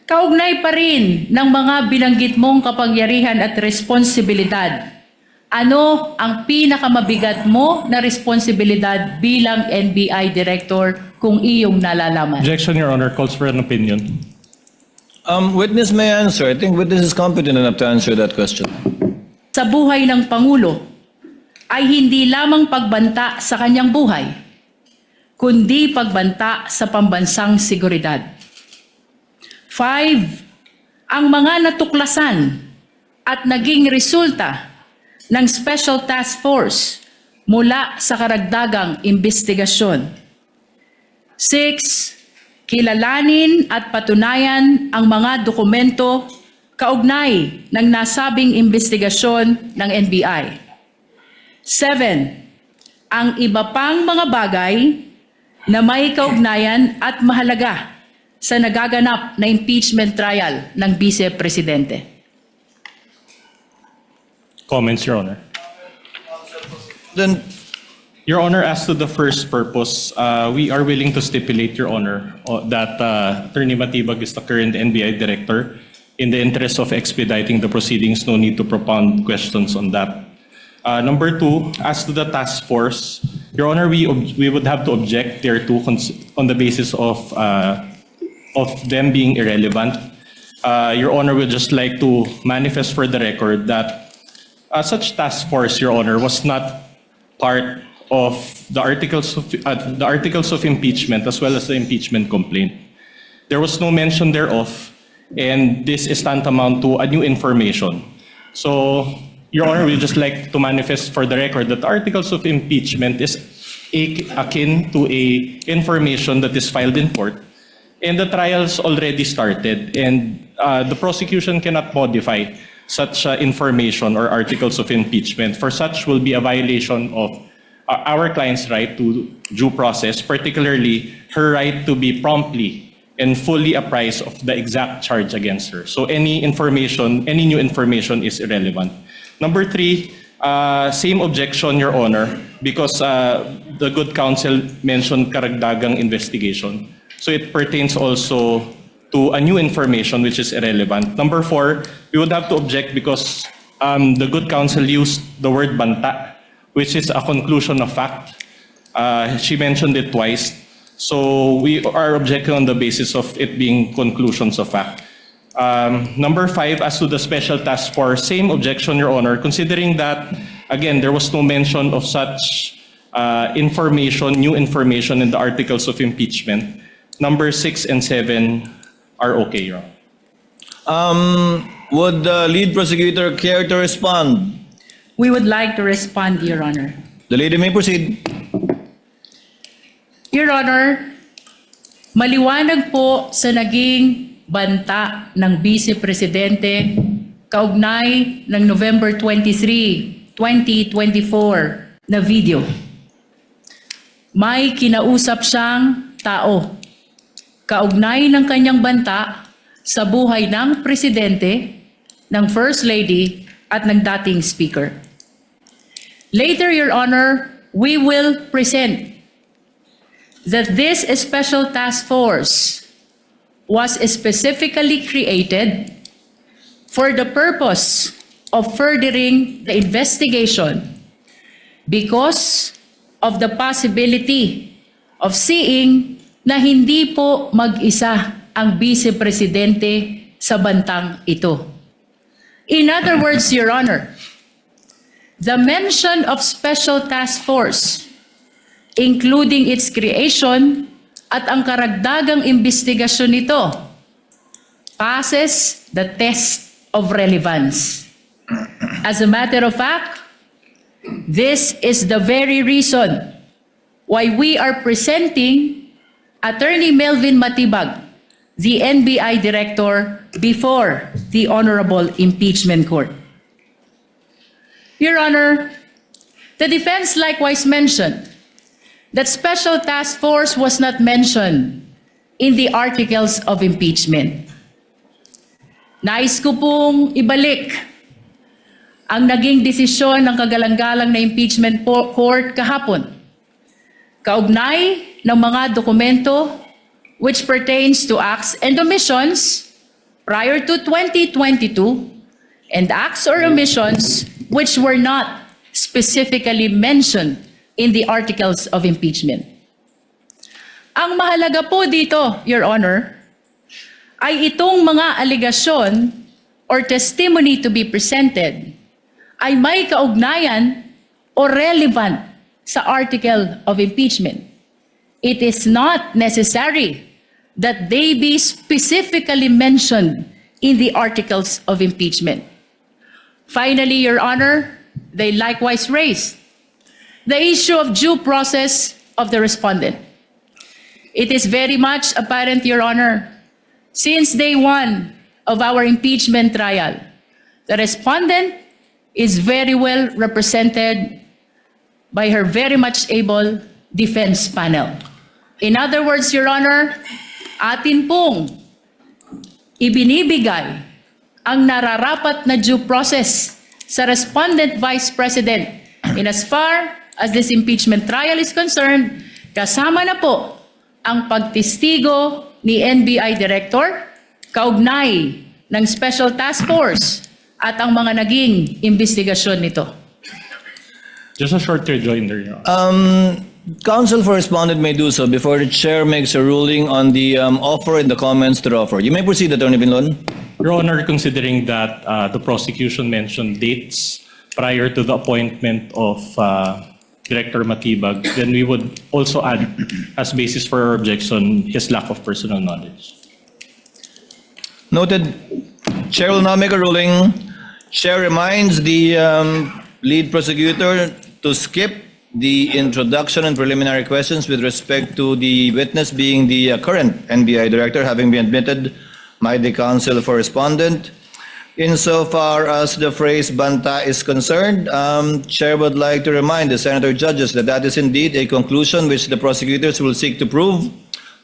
Kaugnay pa rin ng mga binanggit mong kapangyarihan at responsibilidad. Ano ang pinakamabigat mo na responsibilidad bilang NBI Director kung iyong nalalaman? Objection, Your Honor. Calls for an opinion. Witness may answer. I think witness is competent enough to answer that question. Sa buhay ng Pangulo ay hindi lamang pagbanta sa kanyang buhay, kundi pagbanta sa pambansang seguridad. 5. Ang mga natuklasan at naging resulta ng Special Task Force mula sa karagdagang investigasyon. 6. Kilalanin at patunayan ang mga dokumento kaugnay ng nasabing investigasyon ng NBI. 7. Ang iba pang mga bagay na may kaugnayan at mahalaga sa nagaganap na impeachment trial ng Vice Presidente. Comments, Your Honor. Then, Your Honor, as to the first purpose, we are willing to stipulate, Your Honor, that Attorney Matibag is the current NBI Director. In the interest of expediting the proceedings, no need to propound questions on that. Number 2, as to the task force, Your Honor, we would have to object thereto on the basis of them being irrelevant. Your Honor, would just like to manifest for the record that such task force, Your Honor, was not part of the articles of impeachment as well as the impeachment complaint. There was no mention thereof, and this is tantamount to a new information. So, Your Honor, we just like to manifest for the record that the articles of impeachment is akin to a information that is filed in court, and the trials already started, and the prosecution cannot modify such information or articles of impeachment. For such will be a violation of our client's right to due process, particularly her right to be promptly and fully apprised of the exact charge against her. So any information, any new information is irrelevant. Number 3, same objection, Your Honor, because the good counsel mentioned karagdagang investigation. So it pertains also to a new information which is irrelevant. Number 4, we would have to object because the good counsel used the word banta, which is a conclusion of fact. She mentioned it twice. So we are objecting on the basis of it being conclusions of fact. Number 5, as to the special task force, same objection, Your Honor, considering that, again, there was no mention of such information, new information in the articles of impeachment. Number 6 and 7 are okay, Your Honor. would the lead prosecutor care to respond? We would like to respond, Your Honor. The lady may proceed. Your Honor, maliwanag po sa naging banta ng Vice Presidente kaugnay ng November 23, 2024 na video. May kinausap siyang tao kaugnay ng kanyang banta sa buhay ng Presidente, ng First Lady at ng dating Speaker. Later, Your Honor, we will present that this special task force was specifically created for the purpose of furthering the investigation because of the possibility of seeing na hindi po mag-isa ang Vice Presidente sa bantang ito. In other words, Your Honor, the mention of Special Task Force, including its creation at ang karagdagang investigasyon nito, passes the test of relevance. As a matter of fact, this is the very reason why we are presenting Attorney Melvin Matibag, the NBI Director, before the Honorable Impeachment Court. Your Honor, the defense likewise mentioned that Special Task Force was not mentioned in the articles of impeachment. Nais ko pong ibalik ang naging desisyon ng kagalang-galang na impeachment court kahapon, kaugnay ng mga dokumento which pertains to acts and omissions prior to 2022 and acts or omissions which were not specifically mentioned in the articles of impeachment. Ang mahalaga po dito, Your Honor, ay itong mga alegasyon or testimony to be presented ay may kaugnayan o relevant sa article of impeachment. It is not necessary that they be specifically mentioned in the articles of impeachment. Finally, Your Honor, they likewise raised the issue of due process of the respondent. It is very much apparent, Your Honor, since day one of our impeachment trial, the respondent is very well represented by her very much able defense panel. In other words, Your Honor, atin pong ibinibigay ang nararapat na due process sa respondent vice president in as far as this impeachment trial is concerned, kasama na po ang pagtistigo ni NBI Director, kaugnay ng Special Task Force at ang mga naging investigasyon nito. Just a short rejoinder, Your Honor. Counsel for respondent may do so before the chair makes a ruling on the offer and the comments to the offer. You may proceed, Attorney Binlon. Your Honor, considering that the prosecution mentioned dates prior to the appointment of Director Matibag, then we would also add as basis for our objection his lack of personal knowledge. Noted. Chair will now make a ruling. Chair reminds the lead prosecutor to skip the introduction and preliminary questions with respect to the witness being the current NBI director, having been admitted by the counsel for respondent. Insofar as the phrase banta is concerned, Chair would like to remind the senator judges that that is indeed a conclusion which the prosecutors will seek to prove.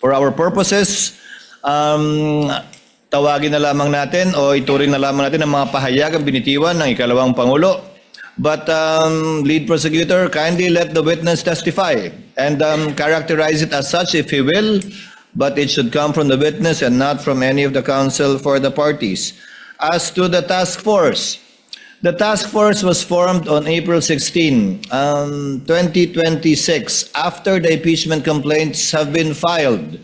For our purposes, tawagin na lamang natin o ituring na lamang natin ang mga pahayag ang binitiwan ng ikalawang Pangulo. But lead prosecutor, kindly let the witness testify and characterize it as such if he will, but it should come from the witness and not from any of the counsel for the parties. As to the task force was formed on April 16, 2026, after the impeachment complaints have been filed.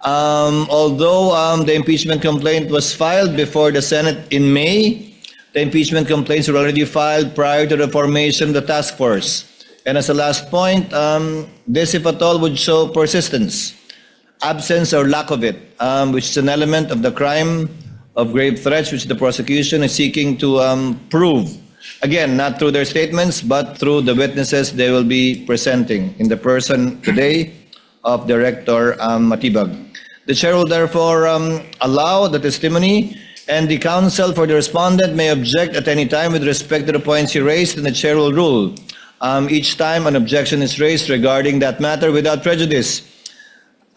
Although the impeachment complaint was filed before the Senate in May, the impeachment complaints were already filed prior to the formation of the task force. And as a last point, this, if at all, would show persistence, absence or lack of it, which is an element of the crime of grave threats which the prosecution is seeking to prove. Again, not through their statements, but through the witnesses they will be presenting in the person today of Director Matibag. The chair will therefore allow the testimony, and the counsel for the respondent may object at any time with respect to the points he raised, and the chair will rule each time an objection is raised regarding that matter without prejudice.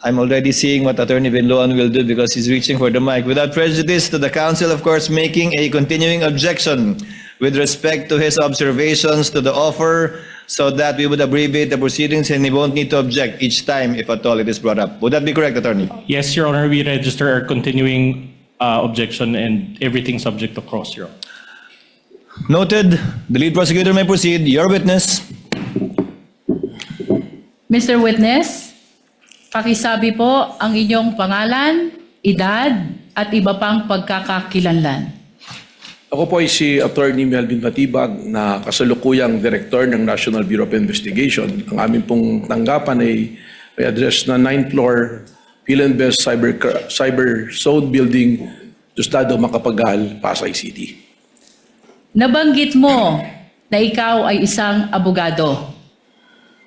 I'm already seeing what Attorney Binloan will do because he's reaching for the mic. Without prejudice to the counsel, of course, making a continuing objection with respect to his observations to the offer, so that we would abbreviate the proceedings and he won't need to object each time, if at all, it is brought up. Would that be correct, Attorney? Yes, Your Honor, we register our continuing objection and everything subject to cross, Your Honor. Noted. The lead prosecutor may proceed. Your witness. Mr. Witness, pakisabi po ang inyong pangalan, edad, at iba pang pagkakakilanlan. Ako po ay si Attorney Melvin Matibag na kasalukuyang Director ng National Bureau of Investigation. Ang aming pong tanggapan ay may address na 9th floor Philinvest Cyber Zone Building, Tostado, Macapagal, Pasay City. Nabanggit mo na ikaw ay isang abogado.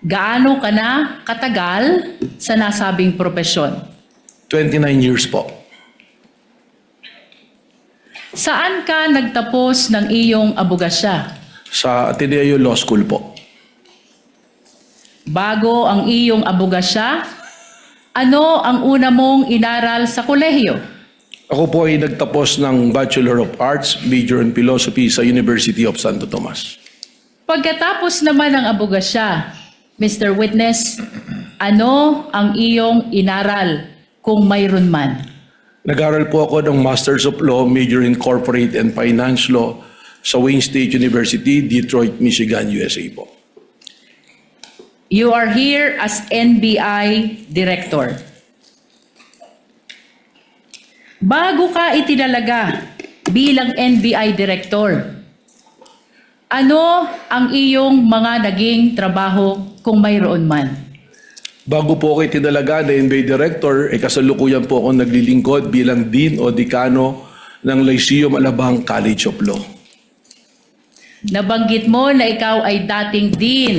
Gaano ka na katagal sa nasabing propesyon? 29 years po. Saan ka nagtapos ng iyong abogasya? Sa Ateneo Law School po. Bago ang iyong abogasya, ano ang una mong inaral sa kolehiyo? Ako po ay nagtapos ng Bachelor of Arts, Major in Philosophy sa University of Santo Tomas. Pagkatapos naman ng abogasya, Mr. Witness, ano ang iyong inaral kung mayroon man? Nag-aral po ako ng Masters of Law, major in Corporate and Finance Law sa Wayne State University, Detroit, Michigan, USA po. You are here as NBI Director. Bago ka itinalaga bilang NBI Director, ano ang iyong mga naging trabaho kung mayroon man? Bago po ako itinalaga na NBI Director, kasalukuyan po ako naglilingkod bilang Dean o Dekano ng Lyceum Alabang College of Law. Nabanggit mo na ikaw ay dating Dean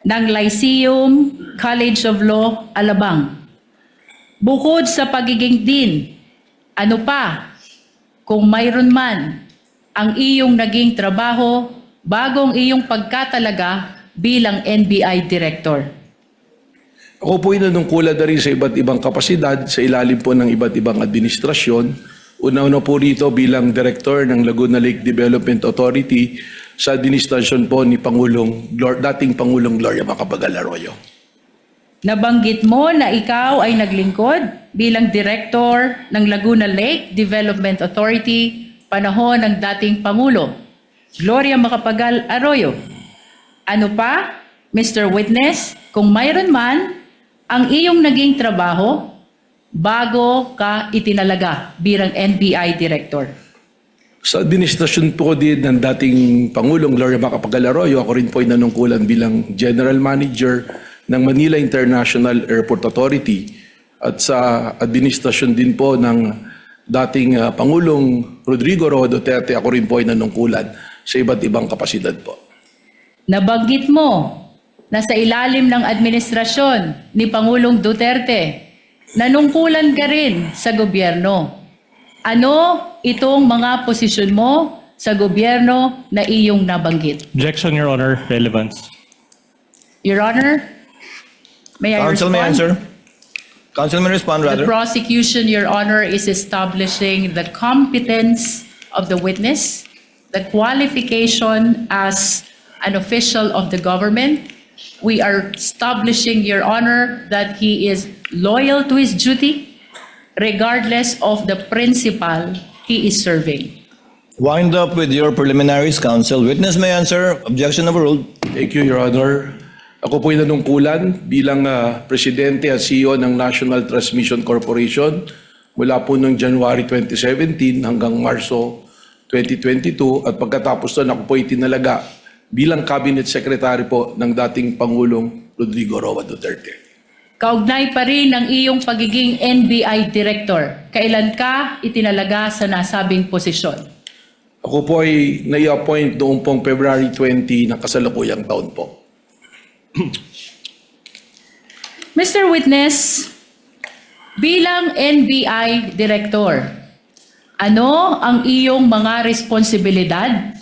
ng Lyceum College of Law, Alabang. Bukod sa pagiging Dean, ano pa, kung mayroon man, ang iyong naging trabaho bagong iyong pagkatalaga bilang NBI Director? Ako po ay nanungkulan na rin sa iba't ibang kapasidad sa ilalim po ng iba't ibang administrasyon. Una-una po rito bilang Director ng Laguna Lake Development Authority sa administrasyon po ni dating Pangulong Gloria Macapagal Arroyo. Nabanggit mo na ikaw ay naglingkod bilang Director ng Laguna Lake Development Authority panahon ng dating Pangulo, Gloria Macapagal Arroyo. Ano pa, Mr. Witness, kung mayroon man, ang iyong naging trabaho bago ka itinalaga bilang NBI Director? Sa administrasyon po din ng dating Pangulong Gloria Macapagal Arroyo, ako rin po ay nanungkulan bilang General Manager ng Manila International Airport Authority at sa administrasyon din po ng dating Pangulong Rodrigo Roa Duterte, ako rin po ay nanungkulan sa iba't ibang kapasidad po. Nabanggit mo na sa ilalim ng administrasyon ni Pangulong Duterte, nanungkulan ka rin sa gobyerno. Ano itong mga posisyon mo sa gobyerno na iyong nabanggit? Objection, Your Honor. Relevance. Your Honor, may I Counsel may respond? answer. Counsel may respond The rather. prosecution, Your Honor, is establishing the competence of the witness, the qualification as an official of the government. We are establishing, Your Honor, that he is loyal to his duty regardless of the principal he is serving. Wind up with your preliminaries, counsel. Witness may answer. Objection overruled. Thank you, Your Honor. Ako po ay nanungkulan bilang Presidente at CEO ng National Transmission Corporation mula po noong January 2017 hanggang Marso 2022 at pagkatapos doon ako po ay tinalaga bilang Cabinet Secretary po ng dating Pangulong Rodrigo Roa Duterte. Kaugnay pa rin ng iyong pagiging NBI Director. Kailan ka itinalaga sa nasabing posisyon? Ako po ay nai-appoint noong pong February 20 ng kasalukuyang taon po. Mr. Witness, bilang NBI Director, ano ang iyong mga responsibilidad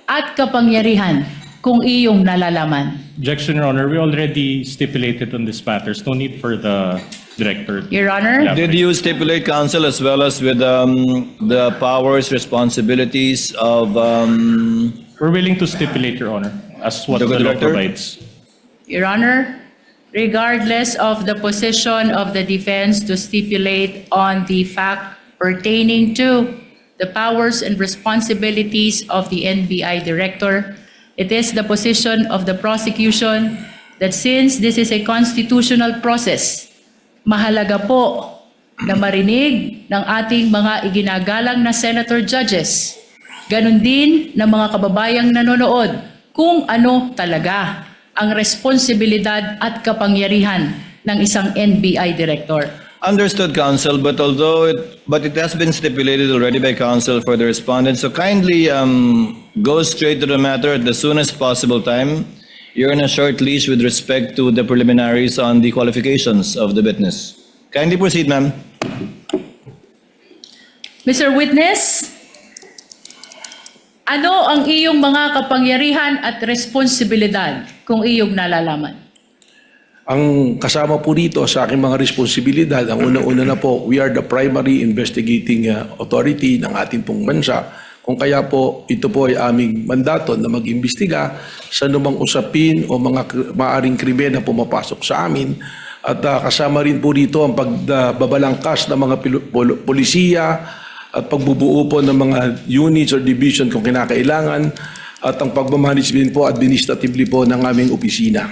at kapangyarihan kung iyong nalalaman? Objection, Your Honor. We already stipulated on this matters. No need for the Director. Your Honor, Yeah. Did you stipulate, counsel, as well as with the powers, responsibilities of We're willing to stipulate, Your Honor, as what The the law Director? provides. Your Honor, regardless of the position of the defense to stipulate on the fact pertaining to the powers and responsibilities of the NBI Director, it is the position of the prosecution that since this is a constitutional process, mahalaga po na marinig ng ating mga iginagalang na senator judges, ganun din ng mga kababayang nanonood kung ano talaga ang responsibilidad at kapangyarihan ng isang NBI Director. Understood, counsel, but it has been stipulated already by counsel for the respondent. So kindly go straight to the matter at the soonest possible time. You're on a short leash with respect to the preliminaries on the qualifications of the witness. Kindly proceed, ma'am. Mr. Witness, ano ang iyong mga kapangyarihan at responsibilidad kung iyong nalalaman? Ang kasama po dito sa aking mga responsibilidad, ang una-una na po, we are the primary investigating authority ng ating pong bansa. Kung kaya po, ito po ay aming mandato na mag-imbestiga sa anumang usapin o mga maaring krimen na pumapasok sa amin At kasama rin po rito ang pagbabalangkas ng mga polisiya at pagbubuo po ng mga units or division kung kinakailangan at ang pagmamanage din po administratively po ng aming opisina.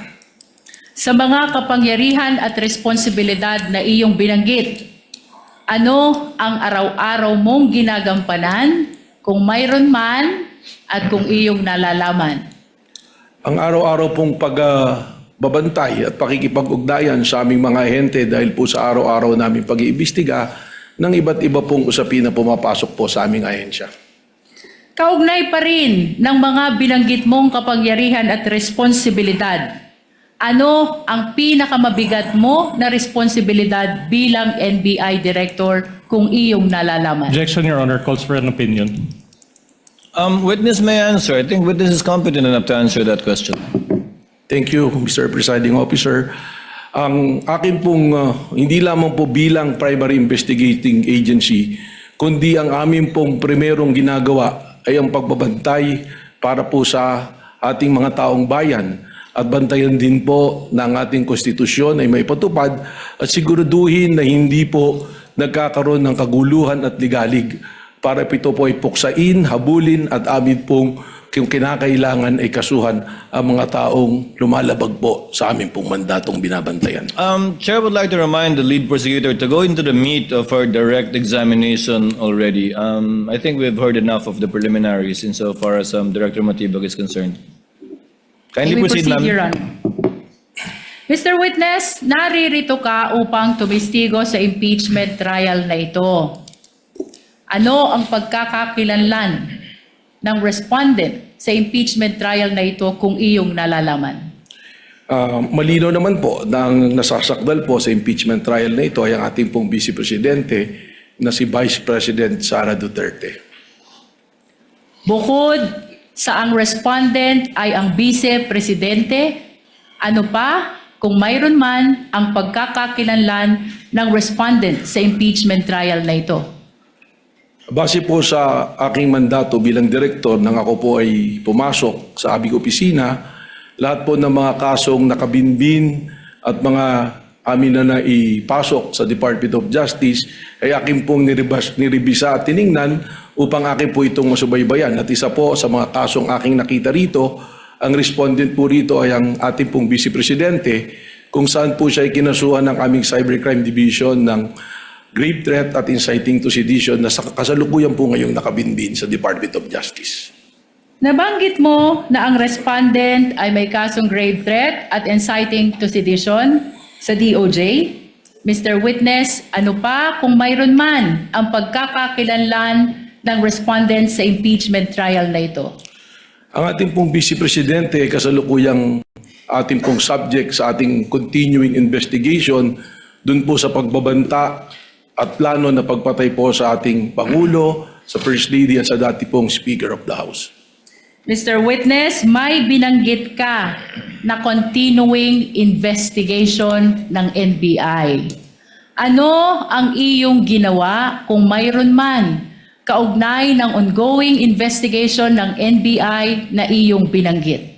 Sa mga kapangyarihan at responsibilidad na iyong binanggit, ano ang araw-araw mong ginagampanan kung mayroon man at kung iyong nalalaman? Ang araw-araw pong pagbabantay at pakikipag-ugnayan sa aming mga ahente dahil po sa araw-araw namin pag-iimbestiga ng iba't iba pong usapin na pumapasok po sa aming ahensya. Kaugnay pa rin ng mga binanggit mong kapangyarihan at responsibilidad, ano ang pinakamabigat mo na responsibilidad bilang NBI Director kung iyong nalalaman? Objection, Your Honor. Calls for an opinion. Witness may answer. I think witness is competent enough to answer that question. Thank you, Mr. Presiding Officer. Ang akin pong hindi lamang po bilang primary investigating agency, kundi ang amin pong primerong ginagawa ay ang pagbabantay para po sa ating mga taong bayan at bantayan din po ng ating konstitusyon ay maipatupad at siguraduhin na hindi po nagkakaroon ng kaguluhan at ligalig para ito po ay puksain, habulin at amin pong kung kinakailangan ay kasuhan ang mga taong lumalabag po sa amin pong mandatong binabantayan. Chair would like to remind the lead prosecutor to go into the meat of our direct examination already. I think we've heard enough of the preliminaries insofar as Director Matibag is concerned. Kindly May we proceed, proceed, Your ma'am. Honor. Mr. Witness, naririto ka upang tumistigo sa impeachment trial na ito. Ano ang pagkakakilanlan ng respondent sa impeachment trial na ito kung iyong nalalaman? Malinaw naman po na ang nasasakdal po sa impeachment trial na ito ay ang ating pong Vice Presidente na si Vice President Sara Duterte. Bukod sa ang respondent ay ang Vice Presidente, ano pa kung mayroon man ang pagkakakilanlan ng respondent sa impeachment trial na ito? Base po sa aking mandato bilang direktor nang ako po ay pumasok sa aming opisina, lahat po ng mga kasong nakabinbin at mga amin na naipasok sa Department of Justice ay aking pong niribisa at tiningnan upang akin po itong masubaybayan. At isa po sa mga kasong aking nakita rito, ang respondent po rito ay ang ating pong Vice Presidente kung saan po siya ay kinasuhan ng aming Cybercrime Division ng grave threat at inciting to sedition na kasalukuyan po ngayong nakabinbin sa Department of Justice. Nabanggit mo na ang respondent ay may kasong grave threat at inciting to sedition sa DOJ. Mr. Witness, ano pa kung mayroon man ang pagkakakilanlan ng respondent sa impeachment trial na ito? Ang ating pong Vice Presidente ay kasalukuyang ating pong subject sa ating continuing investigation dun po sa pagbabanta at plano na pagpatay po sa ating Pangulo, sa First Lady at sa dati pong Speaker of the House. Mr. Witness, may binanggit ka na continuing investigation ng NBI. Ano ang iyong ginawa kung mayroon man kaugnay ng ongoing investigation ng NBI na iyong binanggit?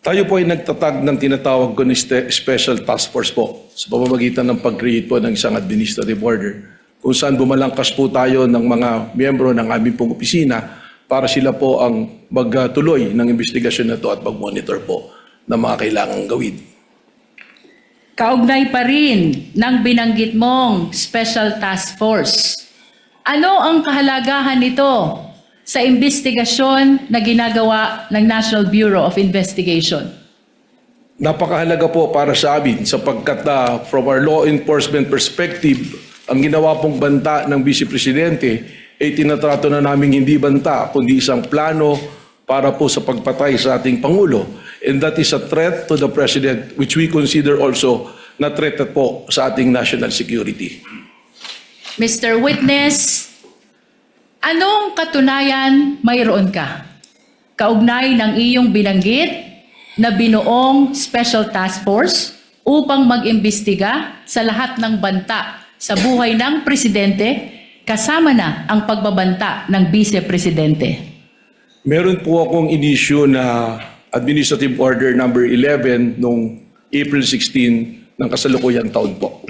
Tayo po ay nagtatag ng tinatawag ko ni Special Task Force po sa pamamagitan ng pag-create po ng isang administrative order kung saan bumalangkas po tayo ng mga miyembro ng aming pong opisina para sila po ang magtuloy ng investigasyon na ito at mag-monitor po ng mga kailangang gawin. Kaugnay pa rin ng binanggit mong Special Task Force. Ano ang kahalagahan nito sa investigasyon na ginagawa ng National Bureau of Investigation? Napakahalaga po para sa amin sapagkat from our law enforcement perspective, ang ginawa pong banta ng Vice Presidente ay tinatrato na namin hindi banta kundi isang plano para po sa pagpatay sa ating Pangulo. And that is a threat to the President which we consider also na threat po sa ating national security. Mr. Witness, anong katunayan mayroon ka? Kaugnay ng iyong binanggit na binuong Special Task Force upang mag-imbestiga sa lahat ng banta sa buhay ng Presidente kasama na ang pagbabanta ng Vice Presidente. Meron po akong inisyu na Administrative Order number 11 noong April 16 ng kasalukuyang taon po.